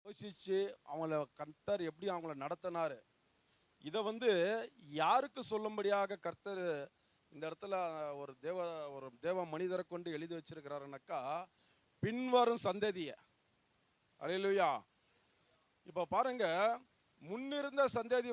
யோசிச்சு அவங்கள கர்த்தர் எப்படி அவங்கள நடத்தினாரு. இதை யாருக்கு சொல்லும்படியாக கர்த்தர் இந்த இடத்துல ஒரு தேவ மனிதரை கொண்டு எழுதி வச்சிருக்கிறாருனாக்கா, பின்வரும் சந்ததிய. அல்லேலூயா. இப்போ பாருங்க, முன்னிருந்த சந்ததி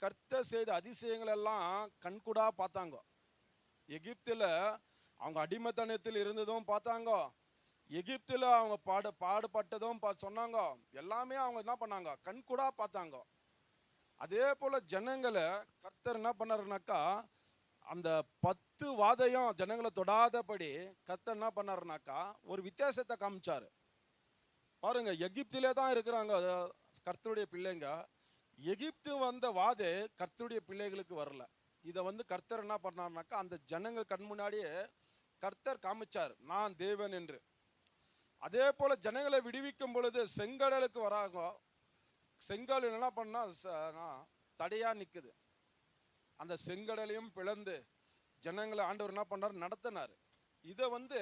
கர்த்தர் செய்த அதிசயங்கள் எல்லாம் கண்கூடா பார்த்தாங்க. எகிப்தில் அவங்க அடிமைத்தனத்தில் இருந்ததும் பார்த்தாங்க. எகிப்தில் அவங்க பாடுபட்டதும் சொன்னாங்க. எல்லாமே அவங்க என்ன பண்ணாங்க, கண்கூடா பார்த்தாங்க. அதே போல ஜனங்களை கர்த்தர் என்ன பண்ணாருனாக்கா, அந்த 10 வாதையும் ஜனங்களை தொடாதபடி கர்த்தர் என்ன பண்ணாருனாக்கா ஒரு வித்தியாசத்தை காமிச்சாரு. பாருங்க, எகிப்திலே தான் இருக்கிறாங்க கர்த்தருடைய பிள்ளைங்க. எகிப்து வந்த வாதை கர்த்தருடைய பிள்ளைகளுக்கு வரல. இதை கர்த்தர் என்ன பண்ணாருனாக்கா அந்த ஜனங்கள் கண் முன்னாடியே கர்த்தர் காமிச்சார், நான் தேவன் என்று. அதே போல ஜனங்களை விடுவிக்கும் பொழுது செங்கடலுக்கு வராங்க. செங்கல் என்ன பண்ணா தடையா நிக்குது. அந்த செங்கடலையும் பிளந்து ஜனங்களை ஆண்டவர் என்ன பண்ணார், நடத்தினார். இதை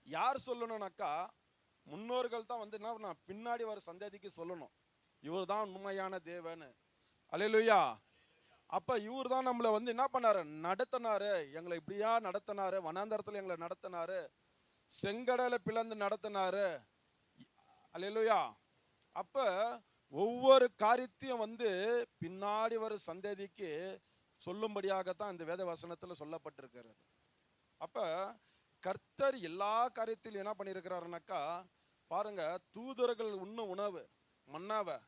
யார் சொல்லணும்னாக்கா முன்னோர்கள் தான் என்ன பின்னாடி வர சந்ததிக்கு சொல்லணும், இவர் தான் உண்மையான தேவன். அல்லேலூயா. அப்ப இவர் தான் நம்மளை என்ன பண்ணாரு, நடத்தினாரு. எங்களை இப்படியா நடத்தினாரு, வனாந்தரத்துல எங்களை நடத்தினாரு, செங்கடலை பிளந்து நடத்தினாரு. அல்லேலூயா. அப்ப ஒவ்வொரு காரியத்தையும் பின்னாடி வர சந்ததிக்கு சொல்லும்படியாகத்தான் இந்த வேத வசனத்துல சொல்லப்பட்டிருக்கிறது. அப்ப கர்த்தர் எல்லா காரியத்திலும் என்ன பண்ணியிருக்கிறாருனாக்கா, பாருங்க, தூதர்கள் உண்ணும் உணவு மன்னாவ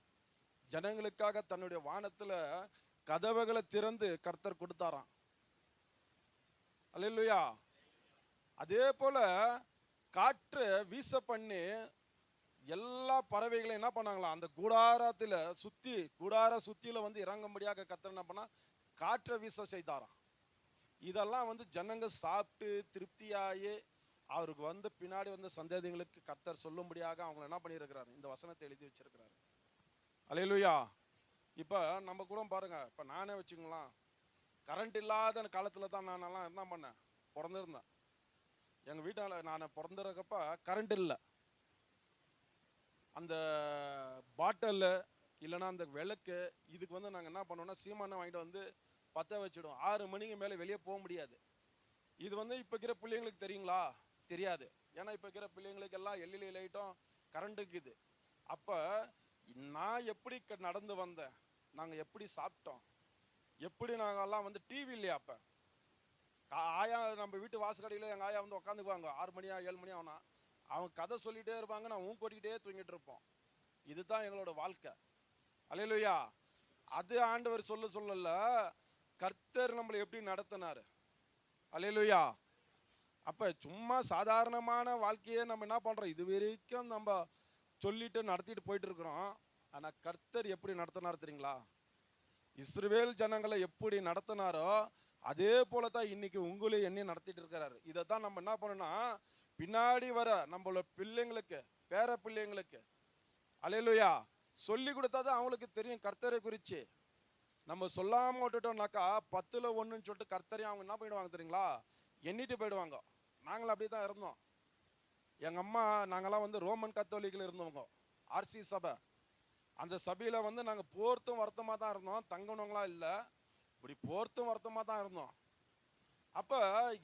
ஜனங்களுக்காக தன்னுடைய வானத்துல கதவுகளை திறந்து கர்த்தர் கொடுத்தாராம். அல்லேலூயா. அதே போல காற்று வீச பண்ணி எல்லா பறவைகளையும் என்ன பண்ணாங்களாம், அந்த கூடாரத்துல சுத்தியில இறங்கும்படியாக கர்த்தர் என்ன பண்ணா காற்றை வீச செய்தாராம். இதெல்லாம் ஜனங்க சாப்பிட்டு திருப்தியாகி அவருக்கு பின்னாடி சந்ததிகளுக்கு கர்த்தர் சொல்லும்படியாக அவங்க என்ன பண்ணியிருக்கிறாரு, இந்த வசனத்தை எழுதி வச்சிருக்கிறாரு. அல்லேலூயா. இப்போ நம்ம கூட பாருங்க, இப்போ நானே வச்சுக்கலாம், கரண்ட் இல்லாத காலத்துல தான் நானெல்லாம் என்ன பண்ணேன், பிறந்திருந்தேன். எங்க வீட்டால நான் பிறந்திருக்கப்ப கரண்ட் இல்லை. அந்த பாட்டில் இல்லைன்னா அந்த விளக்கு இதுக்கு நாங்கள் என்ன பண்ணுவோம்னா சீமானை வாங்கிட்டு பற்ற வச்சிடுவோம். 6 மணிக்கு மேலே வெளியே போக முடியாது. இது இப்போ இருக்கிற பிள்ளைங்களுக்கு தெரியுங்களா, தெரியாது. ஏன்னா இப்போ இருக்கிற பிள்ளைங்களுக்கு எல்லாம் எல்இடி லைட்டும் கரண்ட்டுக்கு இது. அப்போ நான் எப்படி நடந்து வந்தேன், நாங்கள் எப்படி சாப்பிட்டோம், எப்படி நாங்கள்லாம் டிவி இல்லையா. அப்போ ஆயா நம்ம வீட்டு வாசக்கடையில் எங்கள் ஆயா உட்காந்துக்குவாங்க. 6 மணியா 7 மணியா ஆனா அவங்க கதை சொல்லிகிட்டே இருப்பாங்க, நான் ஊங்கொட்டிக்கிட்டே தூங்கிட்டு இருப்போம். இதுதான் எங்களோட வாழ்க்கை. அல்லேலூயா. அது ஆண்டவர் சொல்லல, கர்த்தர் நம்மளை எப்படி நடத்தினாரு. அல்லேலூயா. அப்ப சும்மா சாதாரணமான வாழ்க்கையே நம்ம என்ன பண்றோம், இது வரைக்கும் நம்ம சொல்லிட்டு நடத்திட்டு போயிட்டு இருக்கிறோம். ஆனா கர்த்தர் எப்படி நடத்தினார் தெரியுங்களா, இஸ்ரவேல் ஜனங்களை எப்படி நடத்தினாரோ அதே போலதான் இன்னைக்கு உங்களையும் என்னையும் நடத்திட்டு இருக்கிறாரு. இதைத்தான் நம்ம என்ன பண்ணணும்னா பின்னாடி வர நம்மளோட பிள்ளைங்களுக்கு, பேர பிள்ளைங்களுக்கு, அல்லேலூயா, சொல்லி கொடுத்தாதான் அவங்களுக்கு தெரியும் கர்த்தரை குறிச்சு. நம்ம சொல்லாம விட்டுட்டோம்னாக்கா 10ல் 1ன்னு சொல்லிட்டு கர்த்தரையும் அவங்க என்ன பண்ணிடுவாங்க தெரியுங்களா, எண்ணிட்டு போயிடுவாங்க. நாங்களும் அப்படிதான் இருந்தோம். எங்க அம்மா நாங்கெல்லாம் ரோமன் கத்தோலிக்கில் இருந்தவங்க, ஆர்சி சபை. அந்த சபையில நாங்க போர்த்தும் வருத்தமா தான் இருந்தோம், தங்கணுங்களா இல்லை, இப்படி போர்த்தும் வருத்தமா தான் இருந்தோம். அப்ப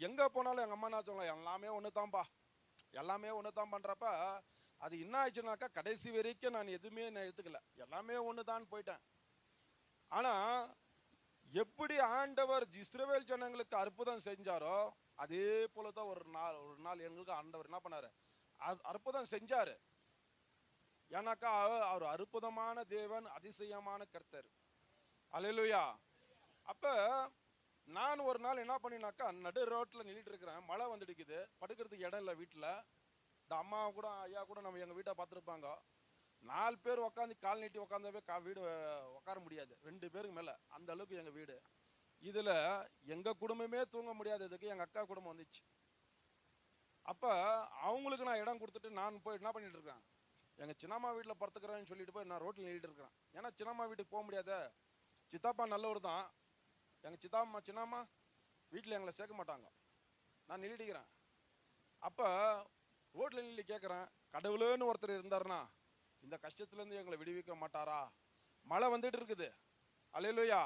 எங்க போனாலும் எங்க அம்மா என்ன சொல்லுவாங்க, எல்லாமே ஒண்ணுதான்பா, எல்லாமே ஒண்ணுதான் பண்றப்ப அது என்ன ஆயிடுச்சுனாக்கா கடைசி வரைக்கும் நான் எதுவுமே எடுத்துக்கல, எல்லாமே ஒண்ணுதான் போயிட்டேன். ஆனா எப்படி ஆண்டவர் இஸ்ரவேல் ஜனங்களுக்கு அற்புதம் செஞ்சாரோ அதே போலதான் ஒரு நாள் எங்களுக்கு ஆண்டவர் என்ன பண்ணாரு, அற்புதம் செஞ்சாரு. ஏன்னாக்கா அவர் அற்புதமான தேவன், அதிசயமான கர்த்தர். அல்லேலூயா. அப்ப நான் ஒரு நாள் என்ன பண்ணினாக்கா நடு ரோட்ல நின்றுட்டு இருக்கிறேன், மழை வந்துடுக்குது, படுக்கிறதுக்கு இடம் இல்லை வீட்டுல. இந்த அம்மா கூட ஐயா கூட நம்ம எங்க வீட்டை பார்த்துருப்பாங்க. 4 பேர் உட்காந்து கால் நீட்டி உட்காந்தவே வீடு உட்கார முடியாது, 2 பேருக்கு மேல, அந்த அளவுக்கு எங்க வீடு. இதுல எங்க குடும்பமே தூங்க முடியாததுக்கு எங்க அக்கா குடும்பம் வந்துச்சு. அப்ப அவங்களுக்கு நான் இடம் கொடுத்துட்டு நான் போய் என்ன பண்ணிட்டு இருக்கேன், எங்க சின்னம்மா வீட்டுல படுத்துக்கிறேன்னு சொல்லிட்டு போய் நான் ரோட்ல நின்றுட்டு இருக்கிறேன். ஏன்னா சின்னம்மா வீட்டுக்கு போக முடியாத, சித்தாப்பா நல்லவர் தான், எங்க சின்னம்மா வீட்டுல எங்களை சேர்க்க மாட்டாங்க. நான் நின்றுடிக்கிறேன். அப்ப ரோட்ல நின்று கேட்குறேன், கடவுளுன்னு ஒருத்தர் இருந்தாருன்னா இந்த கஷ்டத்துலேருந்து எங்களை விடுவிக்க மாட்டாரா? மழை வந்துட்டு இருக்குது, அல்லேலூயா.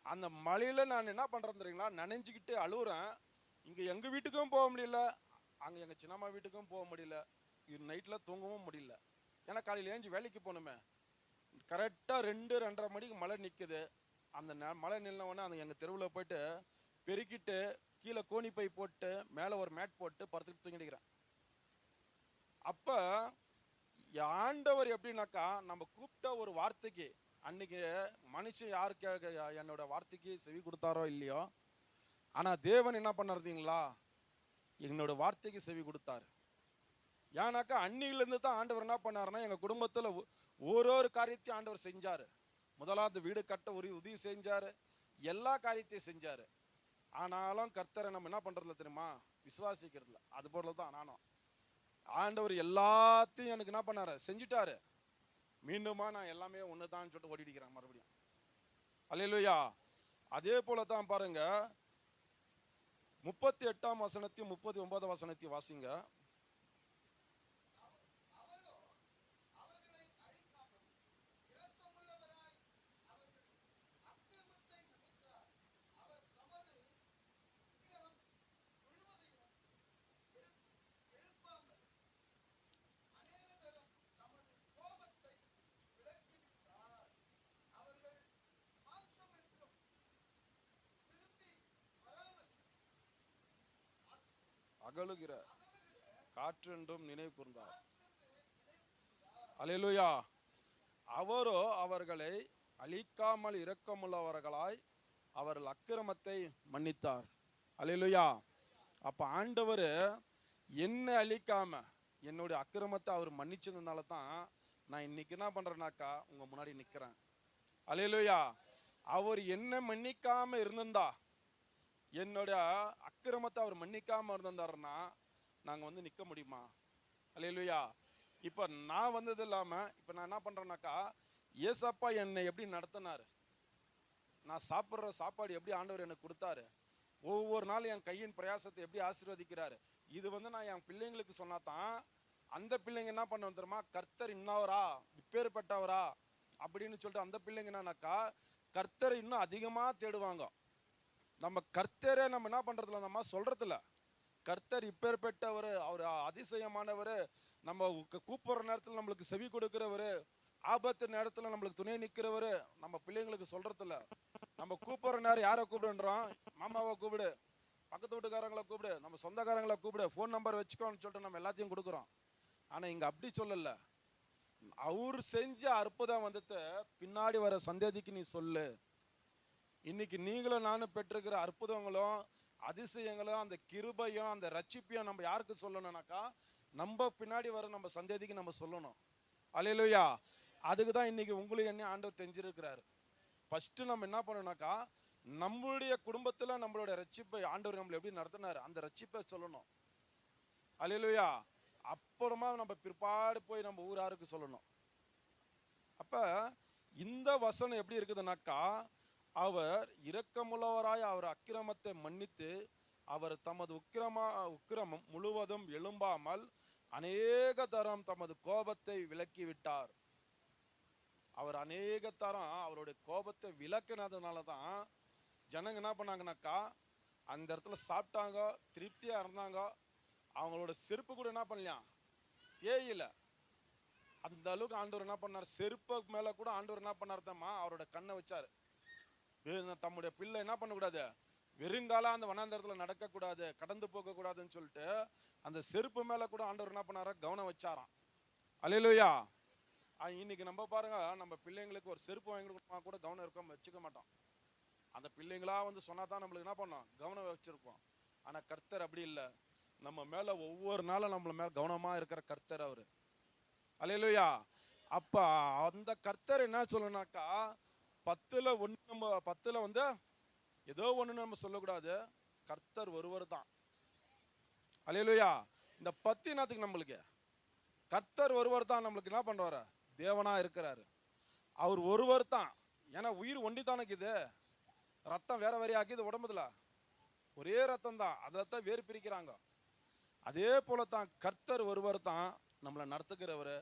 அந்த மழையில நான் என்ன பண்ணுறேன் தெரியுங்களா, நனைஞ்சிக்கிட்டு அழுகுறேன். இங்கே எங்கள் வீட்டுக்கும் போக முடியல, அங்கே எங்கள் சின்னம்மா வீட்டுக்கும் போக முடியல, இது நைட்டில் தூங்கவும் முடியல. ஏன்னா காலையில் ஏஞ்சி வேலைக்கு போகணுமே. கரெக்டாக 2-2:30 மணிக்கு மழை நிற்குது. அந்த மழை நின்னவொடனே அந்த எங்கள் தெருவில் போயிட்டு பெருக்கிட்டு கீழே கோணி பை போட்டு மேலே ஒரு மேட் போட்டு படுத்துட்டு தூங்கிடுக்கிறேன். அப்போ ஆண்டவர் எப்படின்னாக்கா, நம்ம கூப்பிட்ட ஒரு வார்த்தைக்கு, அன்னைக்கு மனுஷன் யாருக்கு என்னோட வார்த்தைக்கு செவி கொடுத்தாரோ இல்லையோ, ஆனால் தேவன் என்ன பண்ணாருங்களா, என்னோட வார்த்தைக்கு செவி கொடுத்தாரு. ஏன்னாக்கா அன்னிலேருந்து தான் ஆண்டவர் என்ன பண்ணாருன்னா, எங்கள் குடும்பத்தில் ஒரு காரியத்தையும் ஆண்டவர் செஞ்சார். முதலாவது வீடு கட்ட உதவி செஞ்சார், எல்லா காரியத்தையும் செஞ்சார். ஆனாலும் கர்த்தரை நம்ம என்ன பண்ணுறதில்ல தெரியுமா, விசுவாசிக்கிறதில்ல. அது போல தான் நானும். ஆண்டவர் எல்லாத்தையும் எனக்கு என்ன பண்ணாரு, செஞ்சுட்டாரு. மீண்டுமா நான் எல்லாமே ஒன்று தான் சொல்லிட்டு ஓடிடிக்கிறேன் மறுபடியும். அல்லேலூயா. அதே போல தான் பாருங்க, 38ஆம் வசனத்தையும் 39ஆம் வசனத்தையும் வாசிங்க. அகலுகிற காற்றென்றும் நினைவு கூர்ந்தார். அல்லேலூயா. அவரோ அவர்களை அழிக்காமல் இரக்கமுள்ளவர்களாய் அவர்கள் அக்கிரமத்தை மன்னித்தார். அல்லேலூயா. அப்ப ஆண்டவர் என்ன அழிக்காம என்னுடைய அக்கிரமத்தை அவர் மன்னிச்சதுனால தான் நான் இன்னைக்கு என்ன பண்றேனாக்கா உங்க முன்னாடி நிக்கிறேன். அல்லேலூயா. அவர் என்ன மன்னிக்காம இருந்திருந்தா, என்னுடைய அக்கிரமத்தை அவர் மன்னிக்காம இருந்தாருன்னா நாங்க வந்து நிக்க முடியுமா? அல்லேலூயா. இப்ப நான் வந்தது இல்லாம இப்ப நான் என்ன பண்றேன்னாக்கா, ஏசப்பா என்னை எப்படி நடத்தினாரு, நான் சாப்பிட்ற சாப்பாடு எப்படி ஆண்டவர் எனக்கு கொடுத்தாரு, ஒவ்வொரு நாளும் என் கையின் பிரயாசத்தை எப்படி ஆசீர்வதிக்கிறாரு, இது வந்து நான் என் பிள்ளைங்களுக்கு சொன்னாதான் அந்த பிள்ளைங்க என்ன பண்ண தெரியுமா, கர்த்தர் இன்னவரா இப்பேற்பட்டவரா அப்படின்னு சொல்லிட்டு அந்த பிள்ளைங்க என்னன்னாக்கா கர்த்தரை இன்னும் அதிகமா தேடுவாங்க. நம்ம கர்த்தரை நம்ம என்ன பண்றதுல, நம்ம சொல்றதுல கர்த்தர் இப்பேற்பட்டவர், அவர் அதிசயமானவர், நம்ம கூப்பிடுற நேரத்தில் நம்மளுக்கு செவி கொடுக்கிறவர், ஆபத்து நேரத்தில் நம்மளுக்கு துணை நிற்கிறவர், நம்ம பிள்ளைங்களுக்கு சொல்றதில்ல. நம்ம கூப்பிடுற நேரம் யாரை கூப்பிடுன்றோம், மாமாவை கூப்பிடு, பக்கத்து வீட்டுக்காரங்களை கூப்பிடு, நம்ம சொந்தக்காரங்களை கூப்பிடு, ஃபோன் நம்பர் வச்சுக்கோன்னு சொல்லிட்டு நம்ம எல்லாத்தையும் கொடுக்குறோம். ஆனால் இங்கே அப்படி சொல்லல. அவர் செஞ்ச அற்புதம் வந்துட்டு பின்னாடி வர சந்ததிக்கு நீ சொல்லு. இன்னைக்கு நீங்களும் நானும் பெற்றிருக்கிற அற்புதங்களும் அதிசயங்களும் அந்த கிருபையும் அந்த ரட்சிப்பையும் நம்ம யாருக்கு சொல்லணும்னாக்கா, நம்ம பின்னாடி வர நம்ம சந்ததிக்கு நம்ம சொல்லணும். அல்லேலூயா. அதுக்கு தான் இன்னைக்கு உங்களுக்கு என்ன ஆண்டவர் தெரிஞ்சிருக்கிறாரு. ஃபர்ஸ்ட் நம்ம என்ன பண்ணணும்னாக்கா, நம்மளுடைய குடும்பத்துல நம்மளோட ரட்சிப்பை ஆண்டவர் நம்மளை எப்படி நடத்தினாரு அந்த ரட்சிப்பை சொல்லணும். அல்லேலூயா. அப்புறமா நம்ம பிற்பாடு போய் நம்ம ஊராருக்கு சொல்லணும். அப்ப இந்த வசனம் எப்படி இருக்குதுனாக்கா, அவர் இரக்கமுள்ளவராய் அவர் அக்கிரமத்தை மன்னித்து அவர் தமது உக்கிரமம் முழுவதும் எழும்பாமல் அநேக தரம் தமது கோபத்தை விலக்கிவிட்டார். அவர் அநேக தரம் அவருடைய கோபத்தை விலக்கினதுனால தான் ஜனங்க என்ன பண்ணாங்கனாக்கா, அந்த இடத்துல சாப்பிட்டாங்க, திருப்தியா இருந்தாங்க. அவங்களோட செருப்பு கூட என்ன பண்ணலையா, தேயில. அந்த அளவுக்கு ஆண்டவர் என்ன பண்ணார், செருப்பு மேல கூட ஆண்டவர் என்ன பண்ணார் தம்மா, அவரோட கண்ணை வச்சாரு. தம்முடைய பிள்ளை என்ன பண்ணக்கூடாது, வெறுங்கால அந்த வனாந்தரத்துல நடக்கக்கூடாது, கடந்து போக கூடாதுன்னு சொல்லிட்டு அந்த செருப்பு மேல கூட ஆண்டவர் என்ன பண்ணாரா, கவனம் வச்சாராம். அல்லேலூயா. இன்னைக்கு நம்ம பாருங்க, நம்ம பிள்ளைங்களுக்கு ஒரு செருப்பு வாங்கி கொடுத்தா கூட கவனம் இருக்க வச்சுக்க மாட்டோம். அந்த பிள்ளைங்களா வந்து சொன்னாதான் நம்மளுக்கு என்ன பண்ணோம், கவனம் வச்சிருப்போம். ஆனா கர்த்தர் அப்படி இல்லை. நம்ம மேல ஒவ்வொரு நாளும் நம்மள மேல கவனமா இருக்கிற கர்த்தர் அவரு. அல்லேலூயா. அப்ப அந்த கர்த்தர் என்ன சொல்லணும்னாக்கா, 10ல் 1 நம்ம 10ல் வந்து ஏதோ ஒண்ணு நம்ம சொல்லக்கூடாது, கர்த்தர் ஒருவர் தான். அல்லேலூயா. இந்த 10 என்னத்துக்கு நம்மளுக்கு, கர்த்தர் ஒருவர் தான் நம்மளுக்கு என்ன பண்ணுவாரு, தேவனா இருக்கிறாரு. அவர் ஒருவர் தான். ஏன்னா உயிர் ஒண்டி தானே இது, ரத்தம் வேற வேறையா ஆக்கிது உடம்புல, ஒரே ரத்தம் தான், அதைத்தான் வேறு பிரிக்கிறாங்க. அதே போல தான் கர்த்தர் ஒருவர் தான் நம்மளை நடத்துகிறவர்.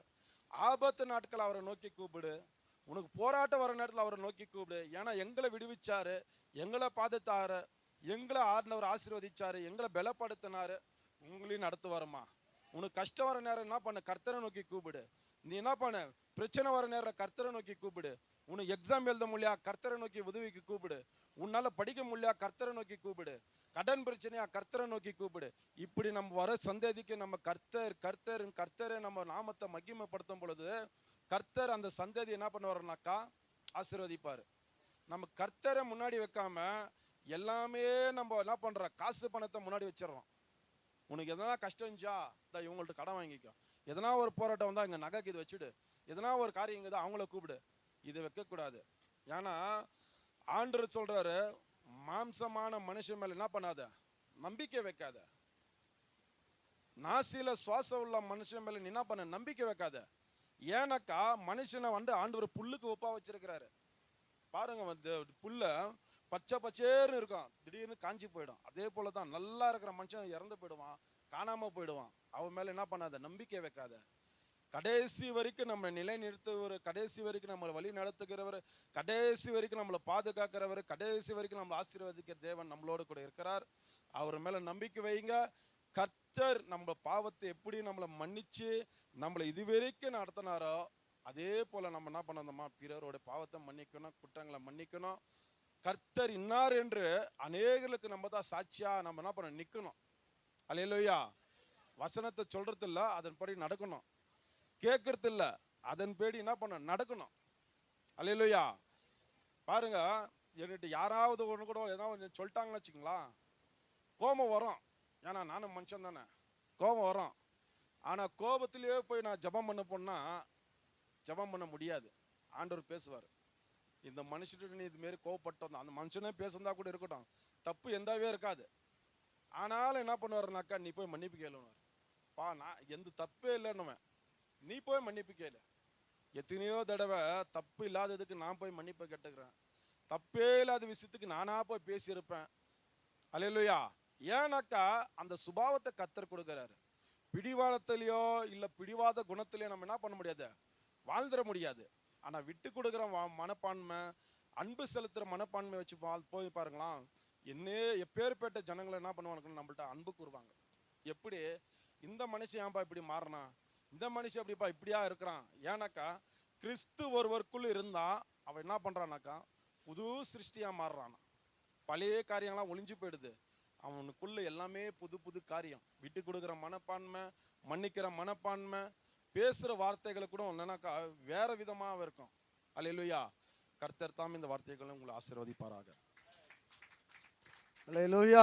ஆபத்து நாட்கள் அவரை நோக்கி கூப்பிடு, உனக்கு போராட்டம் வர நேரத்தில் அவரை நோக்கி கூப்பிடு. ஏன்னா எங்களை விடுவிச்சாரு, எங்களை பாதுத்தாரு, எங்களை ஆடினவர் ஆசீர்வதிச்சாரு, எங்களை பலப்படுத்தினாரு. உங்களையும் நடத்துவாருமா. உனக்கு கஷ்டம் வர நேரம் என்ன பண்ண, கர்த்தரை நோக்கி கூப்பிடு. நீ என்ன பண்ண, பிரச்சனை வர நேரம் கர்த்தரை நோக்கி கூப்பிடு. உனக்கு எக்ஸாம் எழுத முடியா, கர்த்தரை நோக்கி உதவிக்கு கூப்பிடு. உன்னால படிக்க முடியா, கர்த்தரை நோக்கி கூப்பிடு. கடன் பிரச்சனையா, கர்த்தரை நோக்கி கூப்பிடு. இப்படி நம்ம வர சந்ததிக்கு நம்ம கர்த்தரை நம்ம நாமத்தை மகிமைப்படுத்தும் பொழுது கர்த்தர் அந்த சந்ததி என்ன பண்ணுவாருனாக்கா ஆசீர்வதிப்பாரு. நம்ம கர்த்தரை முன்னாடி வைக்காம எல்லாமே நம்ம என்ன பண்றோம், காசு பணத்தை முன்னாடி வச்சிடறோம். உனக்கு எதனா கஷ்டம் இருந்துச்சா, இவங்கள்ட்ட கடன் வாங்கிக்கோ. எதனா ஒரு போராட்டம் வந்தா இங்க நகைக்கு இது வச்சுடு. எதனா ஒரு காரியம் இங்கே அவங்கள கூப்பிடு. இது வைக்கக்கூடாது. ஏன்னா ஆண்டவர் சொல்றாரு, மாம்சமான மனுஷன் மேல என்ன பண்ணாத, நம்பிக்கை வைக்காத. நாசில சுவாசம் உள்ள மனுஷன் மேல நீ என்ன பண்ண, நம்பிக்கை வைக்காத. ஏன்னாக்கா மனுஷனை ஆண்டவர் புல்லுக்கு ஒப்பா வச்சிருக்கிறாரு. பாருங்க, புல்ல பச்சை பச்சேர்னு இருக்கும், திடீர்னு காஞ்சி போயிடும். அதே போலதான் நல்லா இருக்கிற மனுஷன் இறந்து போயிடுவான், காணாம போயிடுவான். அவன் மேல என்ன பண்ணாத, நம்பிக்கை வைக்காத. கடைசி வரைக்கும் நம்ம நிலை நிறுத்துவர், கடைசி வரைக்கும் நம்மளை வழி நடத்துகிறவர், கடைசி வரைக்கும் நம்மளை பாதுகாக்கிறவர், கடைசி வரைக்கும் நம்மளை ஆசீர்வதிக்கிற தேவன் நம்மளோட கூட இருக்கிறார். அவர் மேல நம்பிக்கை வைங்க. கர்த்தர் நம்ம பாவத்தை எப்படி நம்மளை மன்னிச்சு நம்மளை இதுவரைக்கும் நடத்தினாரோ அதே போல நம்ம என்ன பண்ணணுமா, பிறரோட பாவத்தை மன்னிக்கணும், குற்றங்களை மன்னிக்கணும். கர்த்தர் இன்னார் என்று அநேகருக்கு நம்ம தான் சாட்சியா நம்ம என்ன பண்ண நிக்கணும். அல்லேலூயா. வசனத்தை சொல்றது இல்ல, அதன்படி நடக்கணும். கேட்கறது இல்ல, அதன்படி என்ன பண்ண நடக்கணும். அல்லேலூயா. பாருங்க, என்கிட்ட யாராவது ஒன்று கூட ஏதாவது சொல்லிட்டாங்கன்னு வச்சுங்களா, கோபம் வரும். ஏன்னா நானும் மனுஷன் தானே, கோபம் வரும். ஆனா கோபத்திலேயே போய் நான் ஜபம் பண்ண போனா ஜபம் பண்ண முடியாது. ஆண்டவர் பேசுவார், இந்த மனுஷன் நீ இது மாரி கோவப்பட்டோம், அந்த மனுஷனே பேசுறதா கூட இருக்கட்டும், தப்பு எந்தாவே இருக்காது. ஆனாலும் என்ன பண்ணுவாருனாக்கா, நீ போய் மன்னிப்பு கேளுவார். பா, நான் எந்த தப்பே இல்லைன்னுவேன், நீ போய் மன்னிப்பு கேளு. எத்தனையோ தடவை தப்பு இல்லாததுக்கு நான் போய் மன்னிப்பை கேட்டுக்கிறேன். தப்பே இல்லாத விஷயத்துக்கு நானா போய் பேசியிருப்பேன். அல்லேலூயா. ஏன்னாக்கா அந்த சுபாவத்தை கர்த்தர் கொடுக்கிறாரு. பிடிவாதத்திலையோ இல்ல பிடிவாத குணத்திலேயோ நம்ம என்ன பண்ண முடியாது, வாழ்ந்துட முடியாது. ஆனா விட்டு கொடுக்குற மனப்பான்மை, அன்பு செலுத்துற மனப்பான்மை வச்சு போய் பாருங்களா, எப்பேற்பட்ட ஜனங்களை என்ன பண்ணுவாங்க, நம்மள்ட்ட அன்பு கூறுவாங்க. எப்படி இந்த மனுஷன் ஏன்பா இப்படி மாறினா, இந்த மனுஷன் எப்படிப்பா இப்படியா இருக்கிறான். ஏன்னாக்கா கிறிஸ்து ஒருவருக்குள்ள இருந்தா அவன் என்ன பண்றானாக்கா புது சிருஷ்டியா மாறுறான். பழைய காரியங்கள்லாம் ஒளிஞ்சு போயிடுது, அவனுக்குள்ள எல்லாமே புது புது காரியம். விட்டு கொடுக்குற மனப்பான்மை, மன்னிக்கிற மனப்பான்மை, பேசுற வார்த்தைகளை கூட என்னன்னாக்கா வேற விதமாக இருக்கும். அல்லேலூயா. கர்த்தர் தாம் இந்த வார்த்தைகளை உங்களை ஆசீர்வதிப்பாராக. அல்லேலூயா.